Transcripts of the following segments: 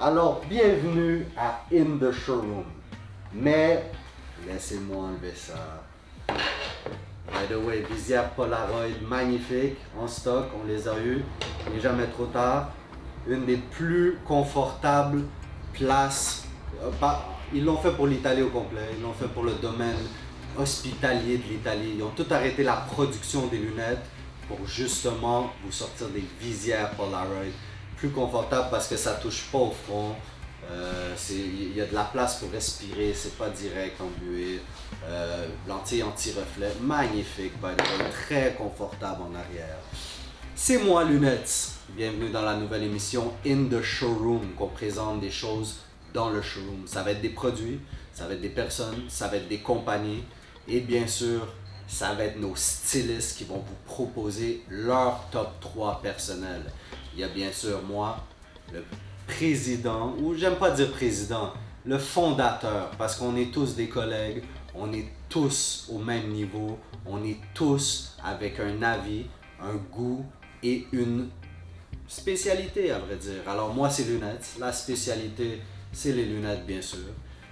Alors, bienvenue à In The Showroom. Mais, laissez-moi enlever ça. By the way, visière Polaroid magnifique, en stock, on les a eu. Il n'est jamais trop tard. Une des plus confortables places. Ils l'ont fait pour l'Italie au complet, ils l'ont fait pour le domaine hospitalier de l'Italie. Ils ont tout arrêté la production des lunettes pour justement vous sortir des visières Polaroid plus confortables parce que ça touche pas au front. Il y a de la place pour respirer, c'est pas direct embué. Lentille anti-reflet, magnifique, by the way, très confortable en arrière. C'est moi Lunettes, bienvenue dans la nouvelle émission In The Showroom, qu'on présente des choses dans le showroom. Ça va être des produits, ça va être des personnes, ça va être des compagnies et bien sûr, ça va être nos stylistes qui vont vous proposer leur top 3 personnel. Il y a bien sûr moi, le président, ou j'aime pas dire président, le fondateur, parce qu'on est tous des collègues, on est tous au même niveau, on est tous avec un avis, un goût et une spécialité à vrai dire. Alors moi c'est lunettes, la spécialité c'est les lunettes bien sûr.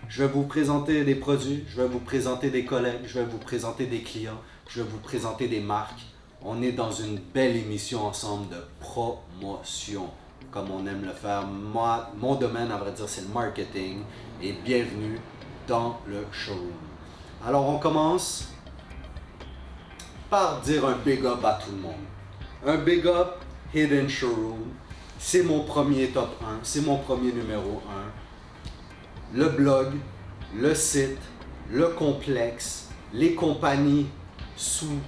Je vais vous présenter des produits, je vais vous présenter des collègues, je vais vous présenter des clients, je vais vous présenter des marques. On est dans une belle émission ensemble de promotion, comme on aime le faire. Moi, mon domaine à vrai dire c'est le marketing et bienvenue dans le showroom. Alors on commence par dire un big up à tout le monde. Un big up Hidden Showroom, c'est mon premier top 1, c'est mon premier numéro 1. Le blog, le site, le complexe, les compagnies sous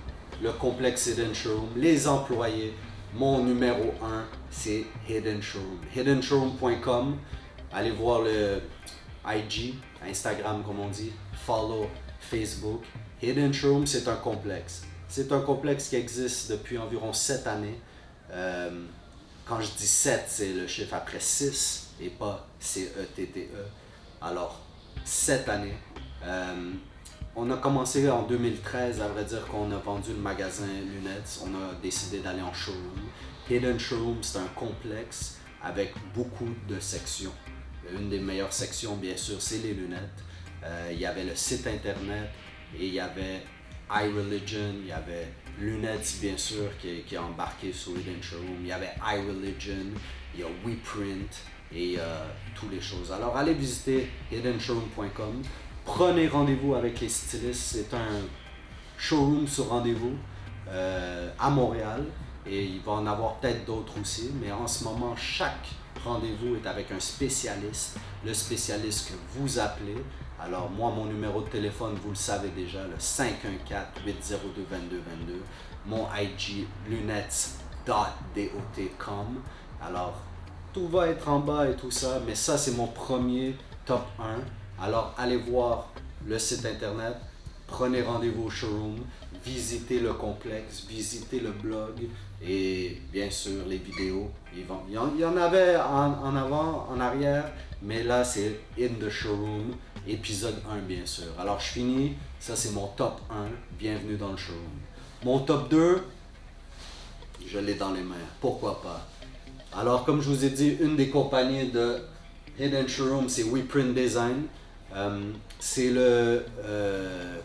le complexe Hidden Showroom, les employés, mon numéro 1, c'est Hidden Showroom. Hiddenshowroom.com, allez voir le IG, Instagram comme on dit, follow Facebook. Hidden Showroom, c'est un complexe. C'est un complexe qui existe depuis environ 7 années. Quand je dis 7, c'est le chiffre après 6 et pas C-E-T-T-E. Alors, 7 années. On a commencé en 2013, à vrai dire qu'on a vendu le magasin Lunettes. On a décidé d'aller en showroom. Hidden Showroom, c'est un complexe avec beaucoup de sections. Une des meilleures sections, bien sûr, c'est les lunettes. Il y avait le site internet et il y avait iReligion, il y avait Lunettes bien sûr qui est embarqué sur Hidden Showroom, il y avait iReligion, il y a WePrint et toutes les choses. Alors allez visiter hiddenshowroom.com, prenez rendez-vous avec les stylistes, c'est un showroom sur rendez-vous à Montréal et il va en avoir peut-être d'autres aussi, mais en ce moment chaque rendez-vous est avec un spécialiste, le spécialiste que vous appelez. Alors moi, mon numéro de téléphone, vous le savez déjà, le 514-802-2222. Mon IG, lunettes.dot.com. Alors, tout va être en bas et tout ça, mais ça, c'est mon premier top 1. Alors, allez voir le site internet, prenez rendez-vous au showroom, visitez le complexe, visitez le blog et bien sûr les vidéos. Il y en avait en avant, en arrière, mais là, c'est In The Showroom. Épisode 1 bien sûr. Alors je finis, ça c'est mon top 1, bienvenue dans le showroom. Mon top 2, je l'ai dans les mains, pourquoi pas. Alors comme je vous ai dit, une des compagnies de Hidden Showroom c'est WePrint Design. C'est le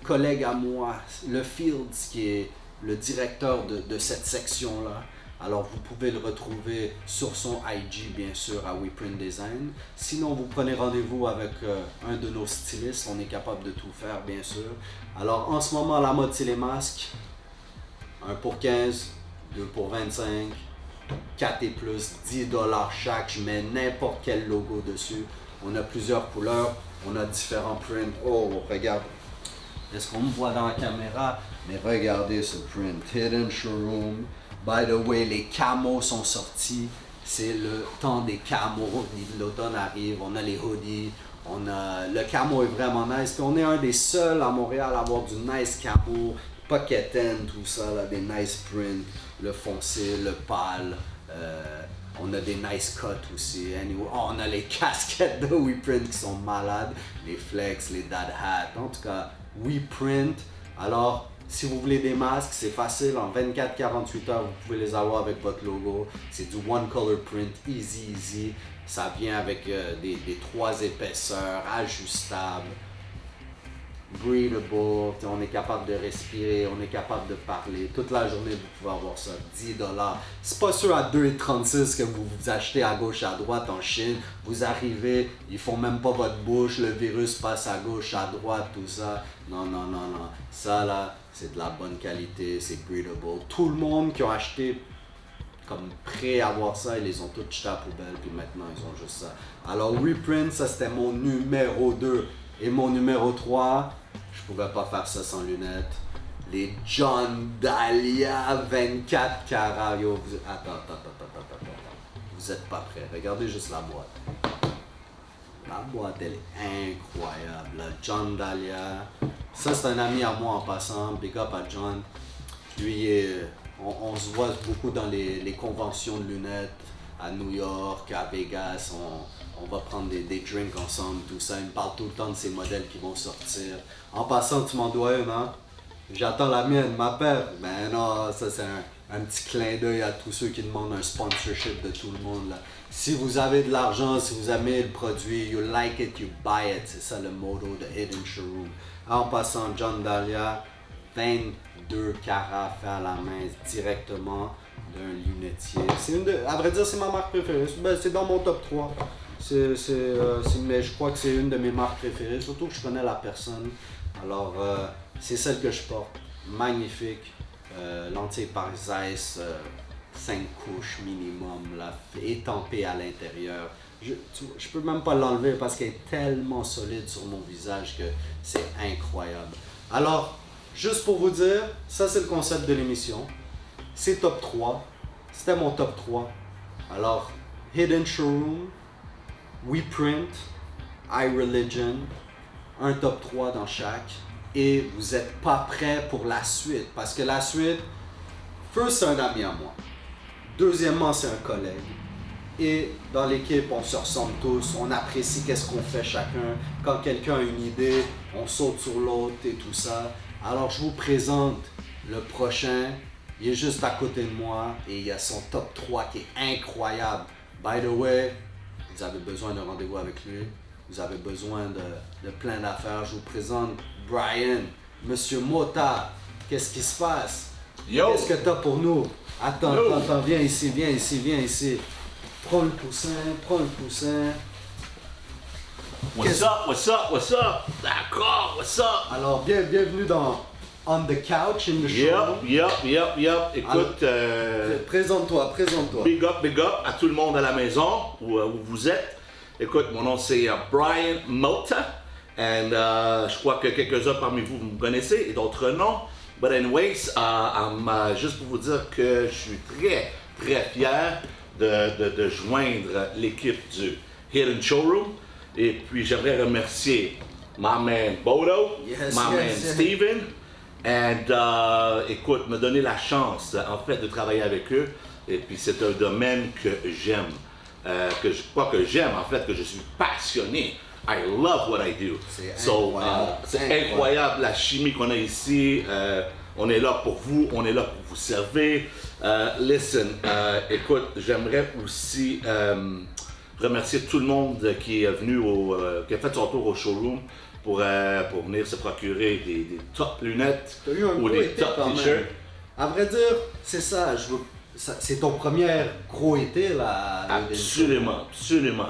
collègue à moi, le Fields, qui est le directeur de cette section-là. Alors vous pouvez le retrouver sur son IG bien sûr à WePrint Design. Sinon vous prenez rendez-vous avec un de nos stylistes, on est capable de tout faire bien sûr. Alors en ce moment la mode c'est les masques. 1 pour 15, 2 pour 25, 4 et plus, $10 chaque. Je mets n'importe quel logo dessus. On a plusieurs couleurs, on a différents prints. Oh regarde, est-ce qu'on me voit dans la caméra? Mais regardez ce print, Hidden Showroom. By the way, les camos sont sortis. C'est le temps des camos. L'automne arrive. On a les hoodies. Le camo est vraiment nice. Puis on est un des seuls à Montréal à avoir du nice camo. Pocket end, tout ça. Là, des nice prints. Le foncé, le pâle. On a des nice cuts aussi. Anyway, on a les casquettes de WePrint qui sont malades. Les flex, les dad hats. En tout cas, WePrint. Alors, si vous voulez des masques, c'est facile, en 24-48 heures, vous pouvez les avoir avec votre logo. C'est du one color print, easy. Ça vient avec des 3 épaisseurs ajustables, breathable, on est capable de respirer, on est capable de parler. Toute la journée, vous pouvez avoir ça, $10. C'est pas sûr à 2,36 que vous achetez à gauche, à droite en Chine. Vous arrivez, ils font même pas votre bouche, le virus passe à gauche, à droite, tout ça. Non. Ça là, c'est de la bonne qualité, c'est breathable. Tout le monde qui a acheté comme prêt à avoir ça, ils les ont tous jetés à la poubelle, puis maintenant ils ont juste ça. Alors Reprint, ça c'était mon numéro 2. Et mon numéro 3, je pouvais pas faire ça sans lunettes. Les John Dahlia 24 carats. Yo, attends. Vous êtes pas prêts. Regardez juste la boîte. La boîte, elle est incroyable. La John Dahlia. Ça, c'est un ami à moi en passant. Big up à John. Lui, on se voit beaucoup dans les conventions de lunettes à New York, à Vegas. On va prendre des drinks ensemble, tout ça. Il me parle tout le temps de ces modèles qui vont sortir. En passant, tu m'en dois une, hein? J'attends la mienne, ma paire. Ben non, ça c'est un petit clin d'œil à tous ceux qui demandent un sponsorship de tout le monde, là. Si vous avez de l'argent, si vous aimez le produit, you like it, you buy it. C'est ça le motto de Hidden Showroom. En passant, John Dahlia, 22 carats fait à la main directement d'un lunetier. À vrai dire, c'est ma marque préférée. Ben, c'est dans mon top 3. Mais je crois que c'est une de mes marques préférées, surtout que je connais la personne. Alors, c'est celle que je porte. Magnifique. Lentille par Zeiss, 5 couches minimum, là, étampée à l'intérieur. Je peux même pas l'enlever parce qu'elle est tellement solide sur mon visage que c'est incroyable. Alors, juste pour vous dire, ça c'est le concept de l'émission. C'est top 3. C'était mon top 3. Alors, Hidden Showroom, WePrint, iReligion, un top 3 dans chaque. Et vous n'êtes pas prêts pour la suite. Parce que la suite, first, c'est un ami à moi. Deuxièmement, c'est un collègue. Et dans l'équipe, on se ressemble tous. On apprécie qu'est-ce qu'on fait chacun. Quand quelqu'un a une idée, on saute sur l'autre et tout ça. Alors, je vous présente le prochain. Il est juste à côté de moi. Et il y a son top 3 qui est incroyable. By the way, vous avez besoin d'un rendez-vous avec lui. Vous avez besoin de plein d'affaires. Je vous présente Brian, Monsieur Mota. Qu'est-ce qui se passe? Yo! Qu'est-ce que t'as pour nous? Attends, viens ici. Prends le poussin. What's up? D'accord, what's up? Alors, bienvenue dans On the Couch in the Show. Yep. Écoute, Présente-toi. big up à tout le monde à la maison, où vous êtes. Écoute, mon nom c'est Brian Mota. Et je crois que quelques-uns parmi vous me connaissez et d'autres non. But anyways, juste pour vous dire que je suis très fier de joindre l'équipe du Hidden Showroom. Et puis j'aimerais remercier my man Bodo, man Steven. Et écoute, me donner la chance en fait de travailler avec eux. Et puis c'est un domaine que j'aime. Que je suis passionné. I love what I do. C'est incroyable la chimie qu'on a ici. On est là pour vous, on est là pour vous servir. Écoute, j'aimerais aussi remercier tout le monde qui est venu, qui a fait son tour au showroom pour venir se procurer des top lunettes ou des top t-shirts. À vrai dire, c'est ça. C'est ton premier gros été là. Absolument.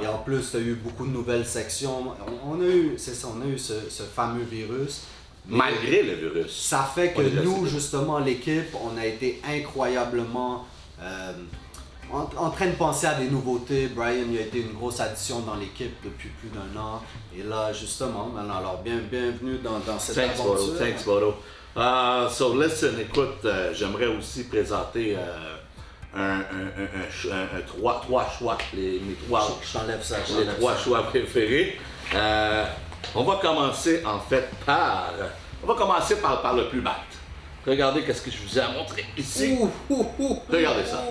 Et en plus, tu as eu beaucoup de nouvelles sections. On a eu ce fameux virus. Malgré le virus. Ça fait que nous, justement, l'équipe, on a été incroyablement en train de penser à des nouveautés. Brian il a été une grosse addition dans l'équipe depuis plus d'1 an. Et là, justement, alors bienvenue dans cette aventure. Thanks, Bodo. Écoute, j'aimerais aussi présenter trois choix, mes trois choix préférés. On va commencer en fait par le plus bas. Regardez qu'est-ce que je vous ai montré ici. Regardez ça.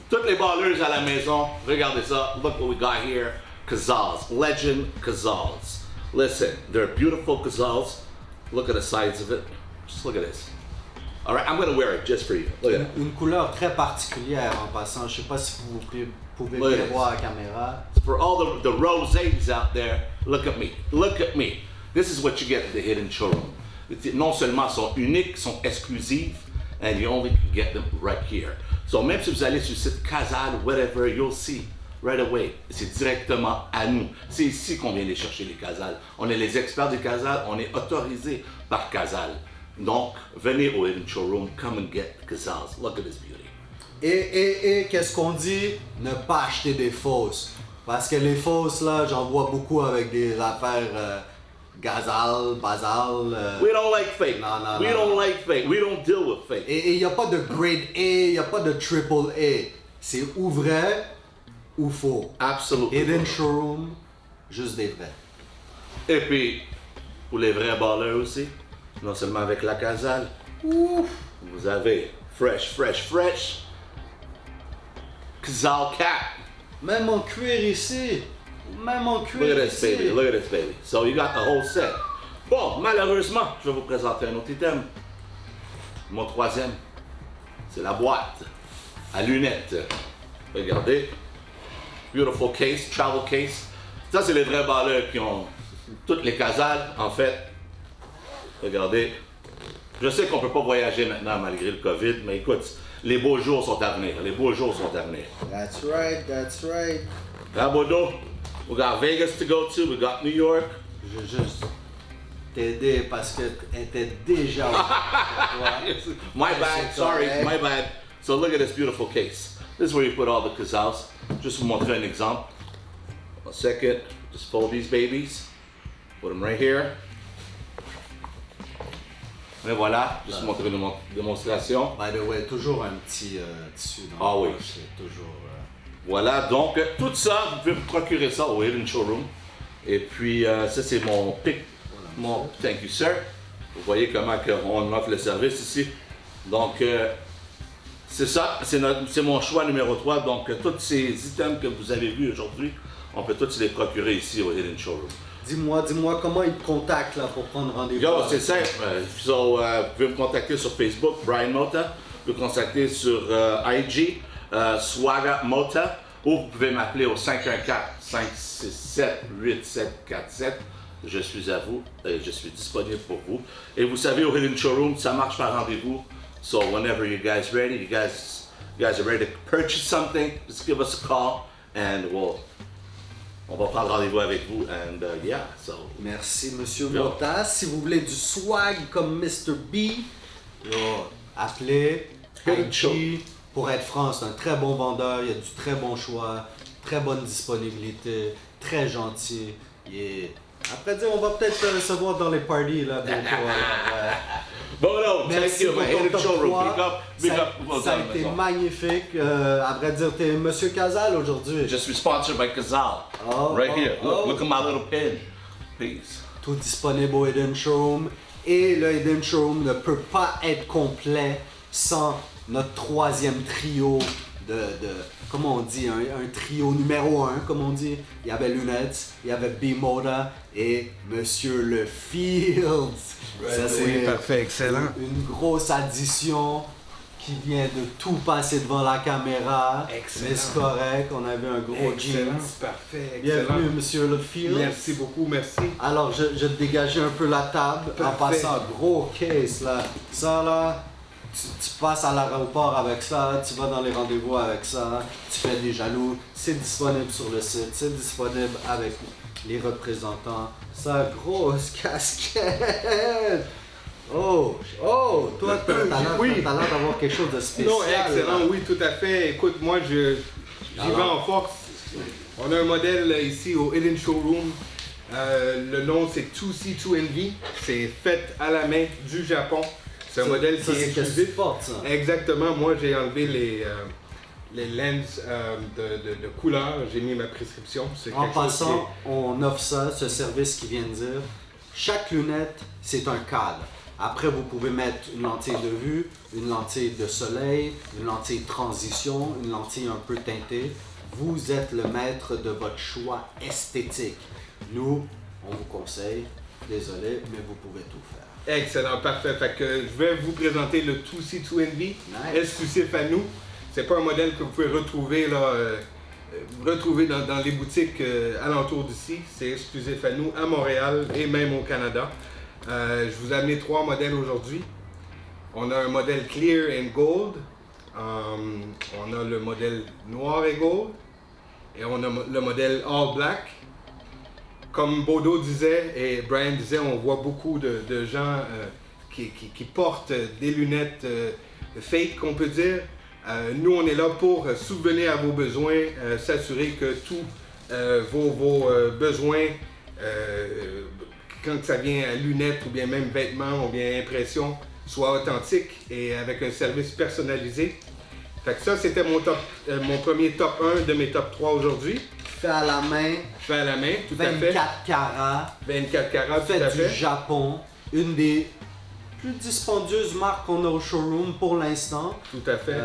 Toutes les ballers à la maison, regardez ça. Look what we got here. Kazals, Legend Kazals. Listen, they're beautiful Kazals. Look at the sides of it. Just look at this. All right, I'm gonna wear it just for you. Look at it. Une couleur très particulière en passant. Je sais pas si vous pouvez bien voir à la caméra. for all the rosés out there, look at me. Look at me. This is what you get at the Hidden Showroom. Non seulement sont uniques, sont exclusives, and you only can get them right here. So même si vous allez sur le site Casal, whatever, you'll see right away. C'est directement à nous. C'est ici qu'on vient les chercher, les Casal. On est les experts du Casal, on est autorisés par Casal. Donc, venez au Hidden Showroom, come and get Casals. Look at this beauty. Et qu'est-ce qu'on dit? Ne pas acheter des fausses. Parce que les fausses, là, j'en vois beaucoup avec des affaires Gazal, Basal. We don't like fake. Non, we don't like fake. We don't deal with fake. Et il n'y a pas de grade A, il n'y a pas de triple A. C'est ou vrai ou faux. Absolutely. Hidden Showroom, juste des vrais. Et puis, pour les vrais ballers aussi, non seulement avec la Casal, vous avez fresh Casal cap. Même en cuir ici. Même en cuir Look at this ici. baby, look at this baby. So you got the whole set. Bon, malheureusement, je vais vous présenter un autre item. Mon troisième, c'est la boîte à lunettes. Regardez. Beautiful case, travel case. Ça, c'est les vrais ballers qui ont toutes les Casals, en fait. Regardez. Je sais qu'on ne peut pas voyager maintenant malgré le COVID, mais écoute, les beaux jours sont à venir. Les beaux jours sont à venir. That's right, that's right. À Bordeaux, we got Vegas to go to, we got New York. Je veux juste t'aider parce que elle était déjà My bad, c'est sorry, correct. my bad. So look at this beautiful case. This is where you put all the Casals. Just pour montrer un exemple. A second, just fold these babies. Put them right here. Et voilà, juste montrer une démonstration. By the way, toujours un petit tissu dans Ah le oui. poche, c'est toujours... Voilà, donc tout ça, vous pouvez vous procurer ça au Hidden Showroom. Et puis ça c'est mon pic, mon thank you sir. Vous voyez comment on offre le service ici. Donc c'est ça, c'est mon choix numéro 3. Donc tous ces items que vous avez vus aujourd'hui, on peut tous les procurer ici au Hidden Showroom. Dis-moi comment ils te contactent là, pour prendre rendez-vous. Yo, c'est simple. Vous pouvez me contacter sur Facebook, Brian Mota. Vous pouvez me contacter sur IG, Swaga Mota. Ou vous pouvez m'appeler au 514-567-8747. Je suis à vous et je suis disponible pour vous. Et vous savez, au Hidden Showroom, ça marche par rendez-vous. So whenever you guys ready, you guys are ready to purchase something, just give us a call and on va prendre rendez-vous avec vous. And yeah, so. Merci, Monsieur Mota. Si vous voulez du swag comme Mr. B, appelez IG. Pour être franc, c'est un très bon vendeur. Il y a du très bon choix, très bonne disponibilité, très gentil. Après dire, on va peut-être se voir dans les parties là bientôt. Bon, no, Merci thank you, pour man. ton Hidden top Showroom. 3. Big up. Ça a été magnifique. À vrai dire, t'es Monsieur Casal aujourd'hui. Just sponsored by Casal. Right here. Look at my little pin. Please. Tout disponible au Hidden Showroom. Et le Hidden Showroom ne peut pas être complet sans notre troisième trio comment on dit, un trio numéro 1, comme on dit. Il y avait Lunettes, il y avait B-Moda et Monsieur Le Fields. Ça, c'est parfait, excellent. une grosse addition qui vient de tout passer devant la caméra. Excellent. Mais c'est correct, on avait un gros Excellent, jeans. parfait, excellent. Bienvenue, Monsieur Le Fields. Merci beaucoup, merci. Alors, je te dégageais un peu la table en Parfait. passant gros case là. Ça là, tu passes à l'aéroport avec ça, tu vas dans les rendez-vous avec ça, tu fais des jaloux. C'est disponible sur le site, c'est disponible avec les représentants. Ça, grosse casquette. Oh, toi, t'as l'air Oui. d'avoir quelque chose de spécial. Non, excellent, là. oui, tout à fait. Écoute, moi, j'y vais en force. On a un modèle ici au Hidden Showroom. Le nom, c'est 2C2NV. C'est fait à la main du Japon. C'est un modèle qui ça, est c'est qu'est-ce que tu exclusif. portes, ça. Exactement. Moi, j'ai enlevé les lenses de couleur. J'ai mis ma prescription. C'est En quelque chose passant, on offre ça, ce service qui vient de dire. Chaque lunette, c'est un cadre. Après, vous pouvez mettre une lentille de vue, une lentille de soleil, une lentille de transition, une lentille un peu teintée. Vous êtes le maître de votre choix esthétique. Nous, on vous conseille, désolé, mais vous pouvez tout faire. Excellent, parfait. Fait que je vais vous présenter le 2C2NV, Nice. exclusif à nous. C'est pas un modèle que vous pouvez retrouver là, retrouver dans les boutiques alentours d'ici. C'est exclusif à nous, à Montréal et même au Canada. Je vous ai amené 3 modèles aujourd'hui. On a un modèle Clear and Gold. On a le modèle Noir et Gold. Et on a le modèle All Black. Comme Bodo disait et Brian disait, on voit beaucoup de gens qui portent des lunettes fake, qu'on peut dire. Nous, on est là pour subvenir à vos besoins, s'assurer que tous vos besoins, quand ça vient à lunettes ou bien même vêtements ou bien impressions, soient authentiques et avec un service personnalisé. Fait que ça, c'était mon premier top 1 de mes top 3 aujourd'hui. Fait à la main. Fait à la main, tout à fait. 24 carats. 24 carats, tout Fait à du fait. Japon. Une des plus dispendieuses marques qu'on a au showroom pour l'instant. Tout à fait.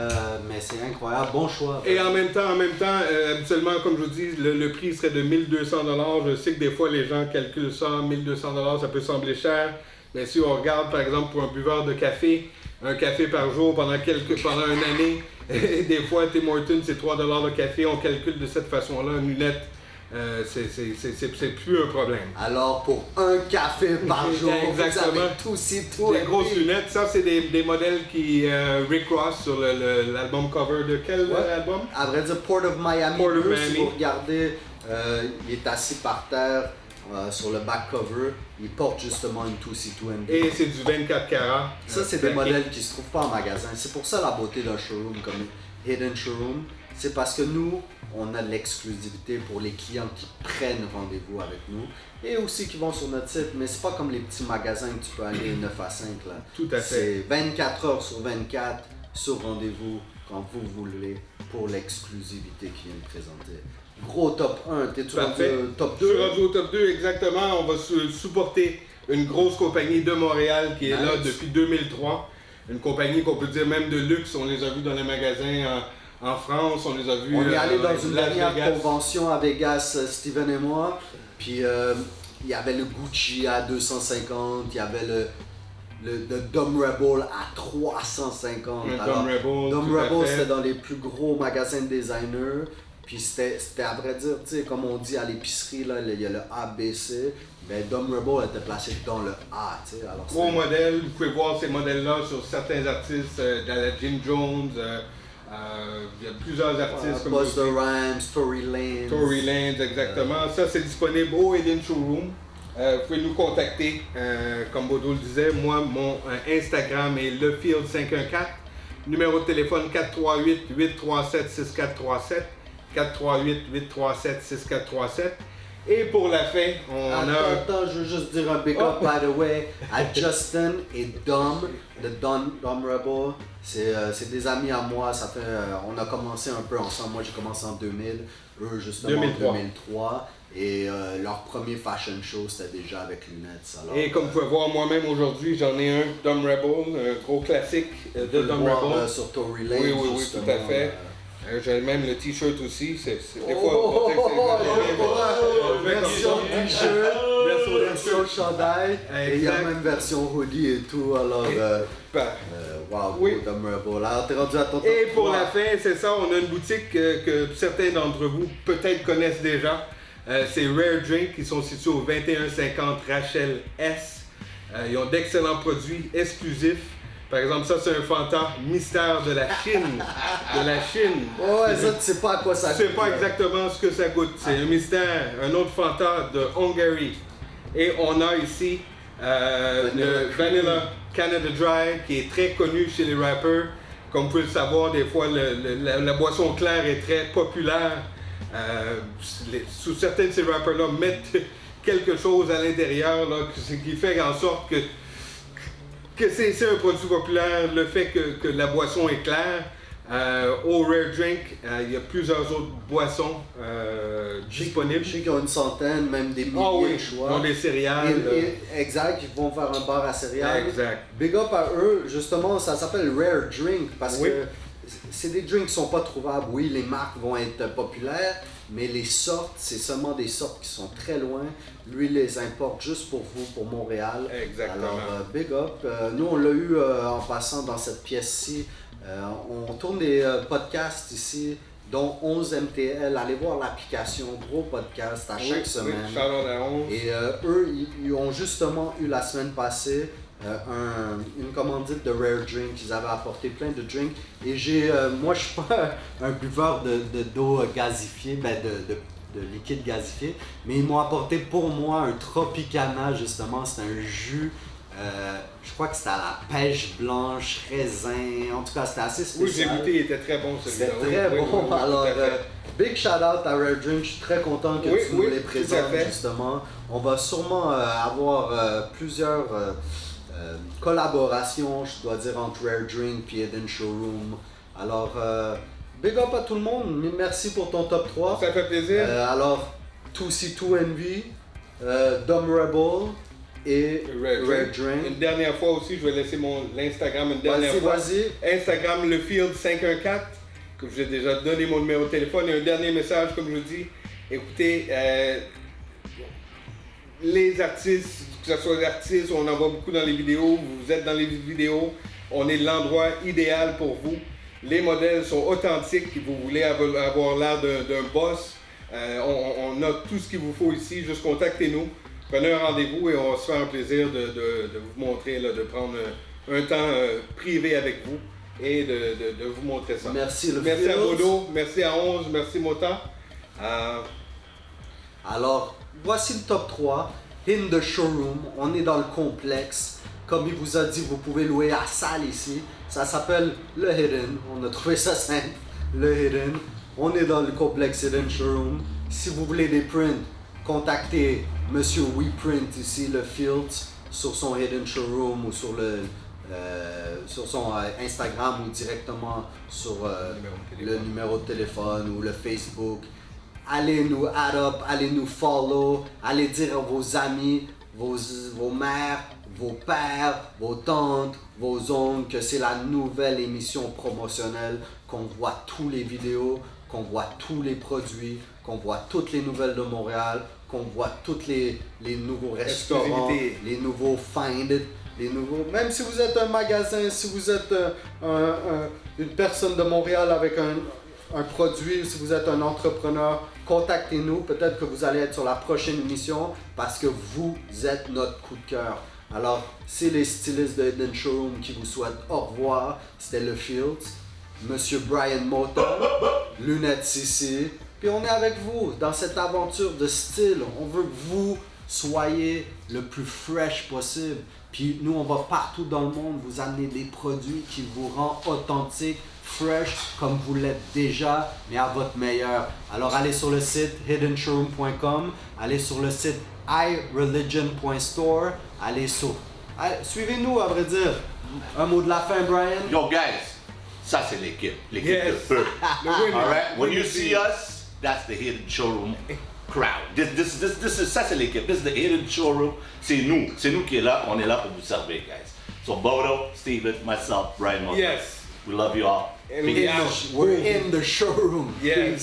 Mais c'est incroyable. Bon choix. Et en même temps, habituellement, comme je vous dis, le prix serait de 1200 $. Je sais que des fois, les gens calculent ça, 1200 $, ça peut sembler cher. Mais si on regarde, par exemple, pour un buveur de café, un café par jour pendant une année, des fois, Tim Hortons, c'est 3 $ de café. On calcule de cette façon-là, une lunette, c'est plus un problème. Alors, pour un café par jour, Exactement. vous avez tout. Des grosses lunettes, ça c'est des modèles qui Rick Ross sur l'album cover de quel album? À vrai dire, Port of Miami. Port of 2, Miami. Si vous regardez, il est assis par terre sur le back cover. Il porte justement une 2C2ND. Et c'est du 24 carats. Ça, c'est des modèles qui se trouvent pas en magasin. C'est pour ça la beauté d'un showroom comme Hidden Showroom. C'est parce que nous, on a l'exclusivité pour les clients qui prennent rendez-vous avec nous et aussi qui vont sur notre site. Mais c'est pas comme les petits magasins que tu peux aller 9 à 5. Là. Tout à fait. C'est 24 heures sur 24 sur rendez-vous quand vous voulez pour l'exclusivité qui vient de présenter. Gros top 1, t'es-tu rendu top 2? Je suis rendu au top 2, exactement. On va supporter une grosse compagnie de Montréal qui est là depuis 2003. Une compagnie qu'on peut dire même de luxe. On les a vus dans les magasins en France, on les a vus. On est allé dans une Las dernière Vegas. convention à Vegas, Steven et moi. Puis il y avait le Gucci à 250, il y avait le Dumb Rebel à 350. Le Alors, Dumb Rebel, Dumb tout à Rebel, fait. c'était dans les plus gros magasins de designers. Puis c'était à vrai dire, tu sais, comme on dit à l'épicerie, là, il y a le A, B, C. Ben, Dumb Rebel était placé dans le A, tu sais. Alors, Gros modèle, vous pouvez voir ces modèles-là sur certains artistes, dans la Jim Jones, il y a plusieurs artistes comme Busta Rhymes, Tory Lanez. Tory Lanez, exactement. Ça, c'est disponible au Hidden Showroom. Vous pouvez nous contacter, comme Bodo le disait. Moi, mon Instagram est lefield514. Numéro de téléphone 438-837-6437. 438-837-6437. Et pour la fin, Attends, je veux juste dire un big up, by the way, à Justin et Dom, de Dom Rebel. C'est des amis à moi, ça fait, on a commencé un peu ensemble. Moi, j'ai commencé en 2000, eux justement 2003. en 2003. Et leur premier fashion show, c'était déjà avec lunettes. Alors, Et comme vous pouvez voir, moi-même aujourd'hui, j'en ai un Dumb Rebel, un gros classique de Dumb Rebel. sur Tory Lanez. Oui, tout justement, à fait. J'ai même le t-shirt aussi. Des fois, version t-shirt, version chandail, et il y a Exact. même version hoodie et tout. Alors, wow, Oui. Dumb Rebel. Alors, t'es rendu à ton top Et pour 3. la fin, c'est ça, on a une boutique que certains d'entre vous peut-être connaissent déjà. C'est Rare Drink, ils sont situés au 2150 Rachel S. Ils ont d'excellents produits exclusifs. Par exemple, ça c'est un Fanta mystère de la Chine. De la Chine. Ouais, ça, tu sais pas à quoi ça Je sais pas exactement ce que ça goûte. C'est un mystère. Un autre Fanta de Hungary. Et on a ici le Vanilla Canada Dry qui est très connu chez les rappers. Comme vous pouvez le savoir, des fois la boisson claire est très populaire. Sous certains de ces rappers-là mettent quelque chose à l'intérieur là, qui fait en sorte que c'est un produit populaire, le fait que la boisson est claire. Au Rare Drink, il y a plusieurs autres boissons disponibles. Je sais qu'ils ont une centaine, même des milliers Ah oui, de choix. ils ont des céréales. Exact, ils vont faire un bar à céréales. Exact. Big up à eux, justement, ça s'appelle Rare Drink parce Oui. que c'est des drinks qui sont pas trouvables. Oui, les marques vont être populaires, mais les sortes, c'est seulement des sortes qui sont très loin. Lui, il les importe juste pour vous, pour Montréal. Exactement. Alors, big up. Nous, on l'a eu en passant dans cette pièce-ci. On tourne des podcasts ici dont 11 MTL. Allez voir l'application, gros podcast à chaque semaine. Oui, shout-out à 11. Et eux, ils ont justement eu la semaine passée une commandite de Rare Drink. Ils avaient apporté plein de drinks. Et moi, je suis pas un buveur d'eau gazifiée, de liquide gazifié, mais ils m'ont apporté pour moi un Tropicana, justement. C'est un jus, je crois que c'était à la pêche blanche, raisin, en tout cas c'était assez spécial. Oui, j'ai goûté, il était très bon celui-là. C'était très bon. Oui, alors, big shout out à Rare Drink, je suis très content que tu nous les présentes, justement. On va sûrement avoir plusieurs collaborations, je dois dire, entre Rare Drink et Hidden Showroom. Alors, big up à tout le monde, merci pour ton top 3. Ça fait plaisir. Alors, 2C2 Envy, Dumb Rebel et Rare Drink. Une dernière fois aussi, je vais laisser l'Instagram une dernière fois. Vas-y. Instagram LeField514, que j'ai déjà donné mon numéro de téléphone. Et un dernier message, comme je vous dis, écoutez, les artistes, que ce soit les artistes, on en voit beaucoup dans les vidéos, vous êtes dans les vidéos, on est l'endroit idéal pour vous. Les modèles sont authentiques, vous voulez avoir l'air d'un boss, on a tout ce qu'il vous faut ici, juste contactez-nous, prenez un rendez-vous et on va se faire un plaisir de vous montrer, là, de prendre un temps privé avec vous et de vous montrer ça. Merci Merci à Bodo, merci à 11, merci Mota. Alors, voici le top 3, in the showroom, on est dans le complexe. Comme il vous a dit, vous pouvez louer la salle ici. Ça s'appelle le Hidden. On a trouvé ça simple. Le Hidden. On est dans le complexe Hidden Showroom. Si vous voulez des prints, contactez Monsieur WePrint ici, le Fields, sur son Hidden Showroom ou sur son Instagram ou directement sur le numéro de téléphone ou le Facebook. Allez nous add up, allez nous follow, allez dire à vos amis, vos mères, vos pères, vos tantes, vos oncles que c'est la nouvelle émission promotionnelle, qu'on voit tous les vidéos, qu'on voit tous les produits, qu'on voit toutes les nouvelles de Montréal, qu'on voit tous les nouveaux restaurants, les nouveaux find it, les nouveaux... Même si vous êtes un magasin, si vous êtes une personne de Montréal avec un produit, si vous êtes un entrepreneur, contactez-nous. Peut-être que vous allez être sur la prochaine émission parce que vous êtes notre coup de cœur. Alors, c'est les stylistes de Hidden Showroom qui vous souhaitent au revoir. C'était le Fields, Monsieur Brian Mota, Lunettes CC. Puis on est avec vous dans cette aventure de style. On veut que vous soyez le plus fresh possible. Puis nous, on va partout dans le monde vous amener des produits qui vous rendent authentique, fresh, comme vous l'êtes déjà, mais à votre meilleur. Alors allez sur le site hiddenshowroom.com, allez sur le site ireligion.store, suivez-nous, à vrai dire. Un mot de la fin, Brian? Yo guys, ça c'est l'équipe de feu. Alright, when you see us, that's the Hidden Showroom crowd. Ça c'est l'équipe, this is the Hidden Showroom. C'est nous qui est là, on est là pour vous servir, guys. So Bodo, Steven, myself, Brian Mota. Yes. We love you all. And We're in the showroom. Yes.